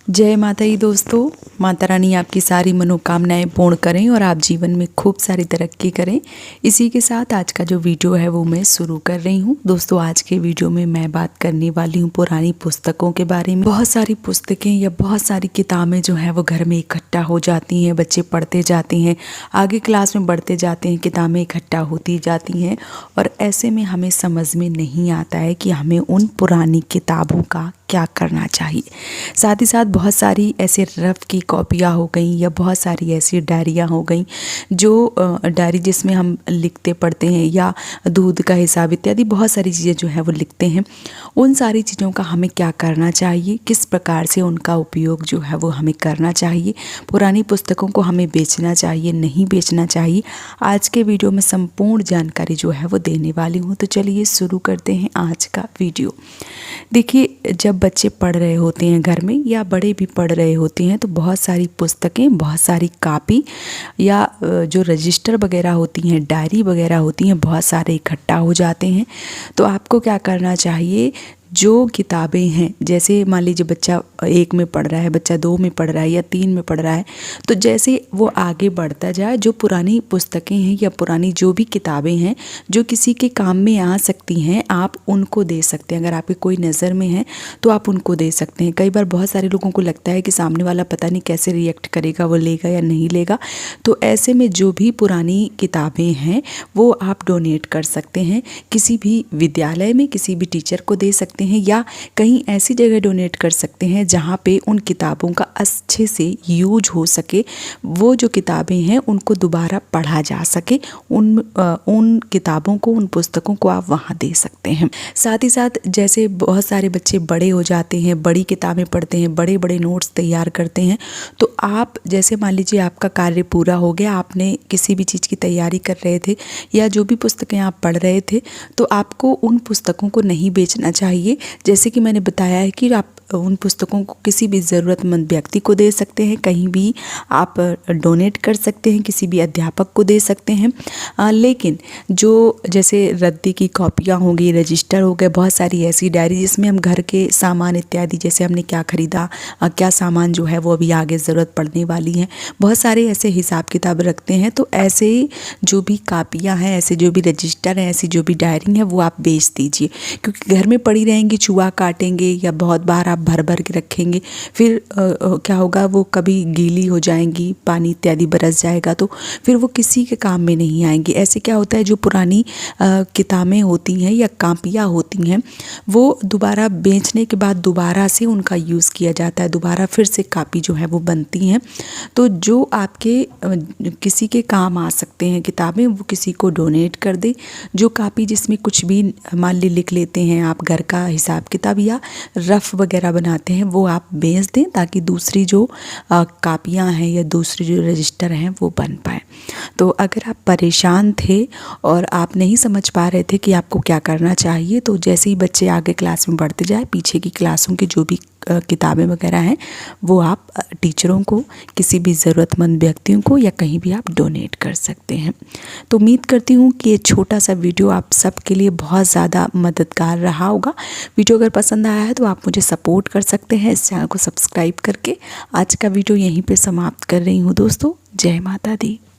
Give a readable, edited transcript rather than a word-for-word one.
जय माता दी दोस्तों। माता रानी आपकी सारी मनोकामनाएं पूर्ण करें और आप जीवन में खूब सारी तरक्की करें। इसी के साथ आज का जो वीडियो है वो मैं शुरू कर रही हूँ। दोस्तों आज के वीडियो में मैं बात करने वाली हूँ पुरानी पुस्तकों के बारे में। बहुत सारी पुस्तकें या बहुत सारी किताबें जो हैं वो घर में इकट्ठा हो जाती हैं, बच्चे पढ़ते जाते हैं, आगे क्लास में बढ़ते जाते हैं, किताबें इकट्ठा होती जाती हैं और ऐसे में हमें समझ में नहीं आता है कि हमें उन पुरानी किताबों का क्या करना चाहिए। साथ ही साथ बहुत सारी ऐसे रफ़ की कॉपियाँ हो गई या बहुत सारी ऐसी डायरियाँ हो गई जो डायरी जिसमें हम लिखते पढ़ते हैं या दूध का हिसाब इत्यादि बहुत सारी चीज़ें जो है वो लिखते हैं। उन सारी चीज़ों का हमें क्या करना चाहिए, किस प्रकार से उनका उपयोग जो है वो हमें करना चाहिए, पुरानी पुस्तकों को हमें बेचना चाहिए नहीं बेचना चाहिए, आज के वीडियो में संपूर्ण जानकारी जो है वो देने वाली हूँ। तो चलिए शुरू करते हैं आज का वीडियो। देखिए जब बच्चे पढ़ रहे होते हैं घर में या बड़े भी पढ़ रहे होते हैं तो बहुत सारी पुस्तकें, बहुत सारी कापी या जो रजिस्टर वगैरह होती हैं, डायरी वगैरह होती हैं, बहुत सारे इकट्ठा हो जाते हैं। तो आपको क्या करना चाहिए, जो किताबें हैं, जैसे मान लीजिए बच्चा 1 में पढ़ रहा है, बच्चा 2 में पढ़ रहा है या 3 में पढ़ रहा है, तो जैसे वो आगे बढ़ता जाए जो पुरानी पुस्तकें हैं या पुरानी जो भी किताबें हैं जो किसी के काम में आ सकती हैं आप उनको दे सकते हैं। अगर आपकी कोई नज़र में है तो आप उनको दे सकते हैं। कई बार बहुत सारे लोगों को लगता है कि सामने वाला पता नहीं कैसे रिएक्ट करेगा, वो लेगा या नहीं लेगा, तो ऐसे में जो भी पुरानी किताबें हैं वो आप डोनेट कर सकते हैं। किसी भी विद्यालय में किसी भी टीचर को दे सकते हैं या कहीं ऐसी जगह डोनेट कर सकते हैं जहाँ पे उन किताबों का अच्छे से यूज हो सके, वो जो किताबें हैं उनको दोबारा पढ़ा जा सके। उन किताबों को, उन पुस्तकों को आप वहाँ दे सकते हैं। साथ ही साथ जैसे बहुत सारे बच्चे बड़े हो जाते हैं, बड़ी किताबें पढ़ते हैं, बड़े बड़े नोट्स तैयार करते हैं, तो आप जैसे मान लीजिए आपका कार्य पूरा हो गया, आपने किसी भी चीज़ की तैयारी कर रहे थे या जो भी पुस्तकें आप पढ़ रहे थे, तो आपको उन पुस्तकों को नहीं बेचना चाहिए। जैसे कि मैंने बताया है कि आप उन पुस्तकों को किसी भी ज़रूरतमंद व्यक्ति को दे सकते हैं, कहीं भी आप डोनेट कर सकते हैं, किसी भी अध्यापक को दे सकते हैं। लेकिन जो जैसे रद्दी की कॉपियाँ हो गई, रजिस्टर हो गए, बहुत सारी ऐसी डायरी जिसमें हम घर के सामान इत्यादि, जैसे हमने क्या खरीदा, क्या सामान जो है वो अभी आगे ज़रूरत पड़ने वाली है, बहुत सारे ऐसे हिसाब किताब रखते हैं। तो ऐसे जो भी कापियाँ हैं, ऐसे जो भी रजिस्टर हैं, ऐसी जो भी डायरी है वो आप बेच दीजिए, क्योंकि घर में पड़ी रहेंगी, चूहा काटेंगे या बहुत बार आप भर भर के रखेंगे, फिर क्या होगा, वो कभी गीली हो जाएंगी, पानी इत्यादि बरस जाएगा तो फिर वो किसी के काम में नहीं आएंगी। ऐसे क्या होता है, जो पुरानी किताबें होती हैं या कापियाँ होती हैं वो दोबारा बेचने के बाद दोबारा से उनका यूज़ किया जाता है, दोबारा फिर से कापी जो है वो बनती हैं। तो जो आपके किसी के काम आ सकते हैं किताबें, वो किसी को डोनेट कर दे। जो कापी जिसमें कुछ भी मान ली लिख लेते हैं आप, घर का हिसाब किताब या रफ़ वगैरह बनाते हैं, वो आप बेच दें ताकि दूसरी जो कापियाँ हैं या दूसरी जो रजिस्टर हैं वो बन पाए। तो अगर आप परेशान थे और आप नहीं समझ पा रहे थे कि आपको क्या करना चाहिए, तो जैसे ही बच्चे आगे क्लास में बढ़ते जाए, पीछे की क्लासों की जो भी किताबें वगैरह हैं वो आप टीचरों को, किसी भी ज़रूरतमंद व्यक्तियों को या कहीं भी आप डोनेट कर सकते हैं। तो उम्मीद करती हूँ कि ये छोटा सा वीडियो आप सबके लिए बहुत ज़्यादा मददगार रहा होगा। वीडियो अगर पसंद आया है तो आप मुझे सपोर्ट कर सकते हैं इस चैनल को सब्सक्राइब करके। आज का वीडियो यहीं पे समाप्त कर रही हूँ दोस्तों। जय माता दी।